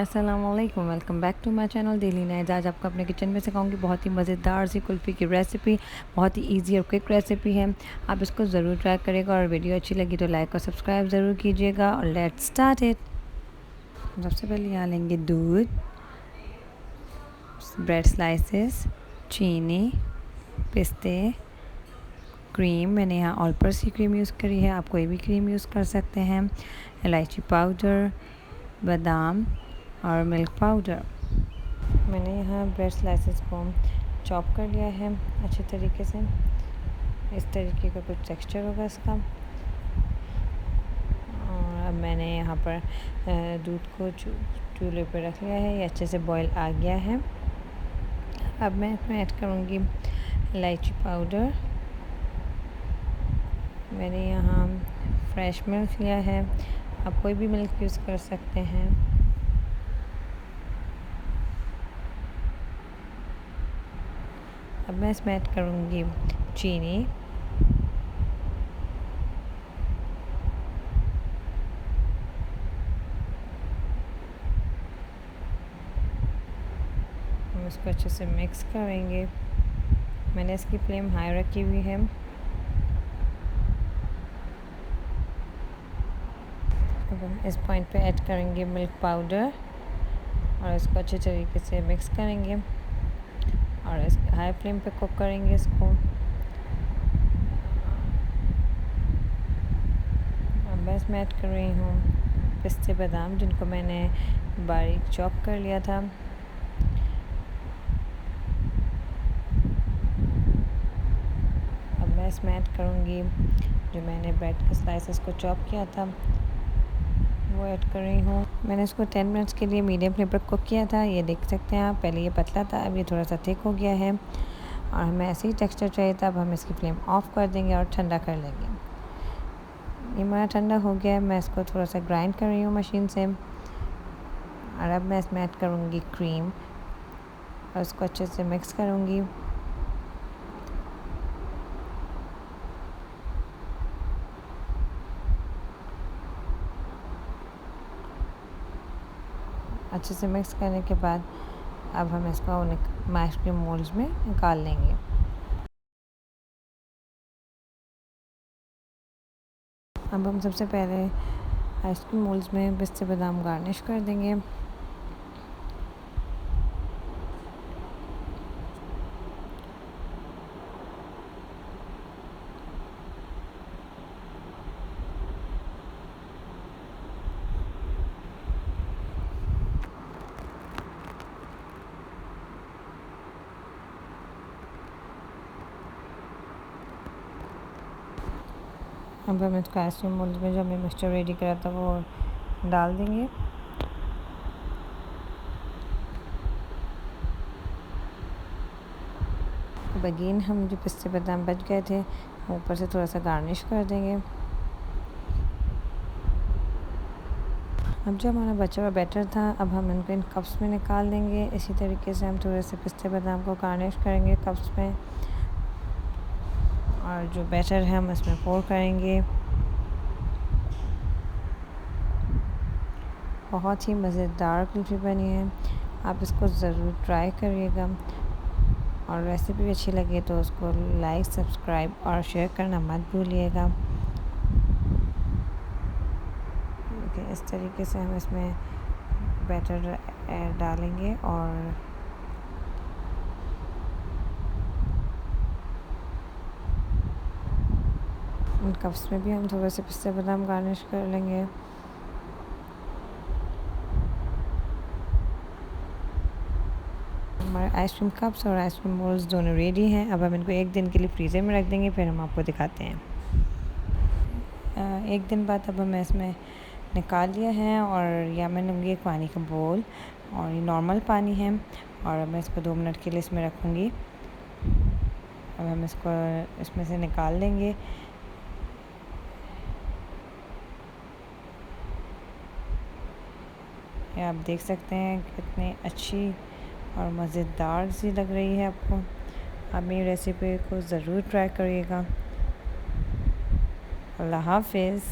अस्सलाम वालेकुम, welcome back to my channel daily nights. आज आपको अपने किचन में सिखाऊंगी बहुत ही मज़ेदार सी कुल्फ़ी की रेसिपी। बहुत ही इजी और क्विक रेसिपी है, आप इसको ज़रूर ट्राई करिएगा। और वीडियो अच्छी लगी तो लाइक और सब्सक्राइब ज़रूर कीजिएगा। और लेट्स स्टार्ट इट। सबसे पहले यहाँ लेंगे दूध, ब्रेड स्लाइसेस, चीनी, पिस्ते, क्रीम। मैंने यहाँ ऑल पर्पस की क्रीम यूज़ करी है, आप कोई भी क्रीम यूज़ कर सकते हैं। इलायची पाउडर, बादाम और मिल्क पाउडर। मैंने यहाँ ब्रेड स्लाइसेस को चॉप कर लिया है अच्छे तरीके से। इस तरीके का कुछ टेक्सचर होगा इसका। और अब मैंने यहाँ पर दूध को चूल्हे पर रख लिया है, ये अच्छे से बॉईल आ गया है। अब मैं इसमें ऐड करूँगी इलायची पाउडर। मैंने यहाँ फ्रेश मिल्क लिया है, आप कोई भी मिल्क यूज़ कर सकते हैं। अब मैं इसमें ऐड करूँगी चीनी। हम इसको अच्छे से मिक्स करेंगे। मैंने इसकी फ्लेम हाई रखी हुई है। अब हम इस पॉइंट पे ऐड करेंगे मिल्क पाउडर और इसको अच्छे तरीके से मिक्स करेंगे और इस हाई फ्लेम पे कुक करेंगे इसको। अब मैं इसमें ऐड कर रही हूँ पिस्ते बादाम, जिनको मैंने बारीक चॉप कर लिया था। अब मैं इसमें ऐड करूँगी जो मैंने ब्रेड के स्लाइसेस को चॉप किया था, वो ऐड कर रही हूँ। मैंने इसको 10 मिनट्स के लिए मीडियम फ्लेम पर कुक किया था। ये देख सकते हैं आप, पहले ये पतला था, अब ये थोड़ा सा थिक हो गया है और हमें ऐसे ही टेक्सचर चाहिए था। अब हम इसकी फ्लेम ऑफ कर देंगे और ठंडा कर लेंगे। ये मेरा ठंडा हो गया है, मैं इसको थोड़ा सा ग्राइंड कर रही हूँ मशीन से। और अब मैं इसमें ऐड करूँगी क्रीम और उसको अच्छे से मिक्स करूँगी। अच्छे से मिक्स करने के बाद अब हम इसको आइसक्रीम मोल्ड्स में निकाल लेंगे। अब हम सबसे पहले आइसक्रीम मोल्ड्स में पिस्ते बादाम गार्निश कर देंगे। अब हम इसको आइसक्रीम मोल्ड में जो हमने मिक्सचर रेडी करा था वो डाल देंगे। अब अगेन हम जो पिस्ते बादाम बच गए थे ऊपर से थोड़ा सा गार्निश कर देंगे। अब जो हमारा बचा हुआ बैटर था, अब हम इनको इन कप्स में निकाल देंगे। इसी तरीके से हम थोड़े से पिस्ते बादाम को गार्निश करेंगे कप्स में और जो बैटर है हम इसमें पोर करेंगे। बहुत ही मज़ेदार कुल्फ़ी बनी है, आप इसको ज़रूर ट्राई करिएगा। और रेसिपी अच्छी लगे तो उसको लाइक, सब्सक्राइब और शेयर करना मत भूलिएगा। देखिए इस तरीके से हम इसमें बैटर डालेंगे और इन कप्स में भी हम थोड़े से पिस्ते बादाम गार्निश कर लेंगे। हमारे आइसक्रीम कप्स और आइसक्रीम मोल्ड्स दोनों रेडी हैं। अब हम इनको एक दिन के लिए फ्रीज़र में रख देंगे, फिर हम आपको दिखाते हैं। एक दिन बाद अब हमें इसमें निकाल लिया है और या मैं लूँगी एक पानी का बोल और ये नॉर्मल पानी है और मैं इसको 2 मिनट के लिए इसमें रखूँगी। अब हम इसको इसमें से निकाल लेंगे। ये आप देख सकते हैं कितनी अच्छी और मज़ेदार सी लग रही है आपको। आप मेरी रेसिपी को ज़रूर ट्राई करिएगा। अल्लाह हाफ़िज़।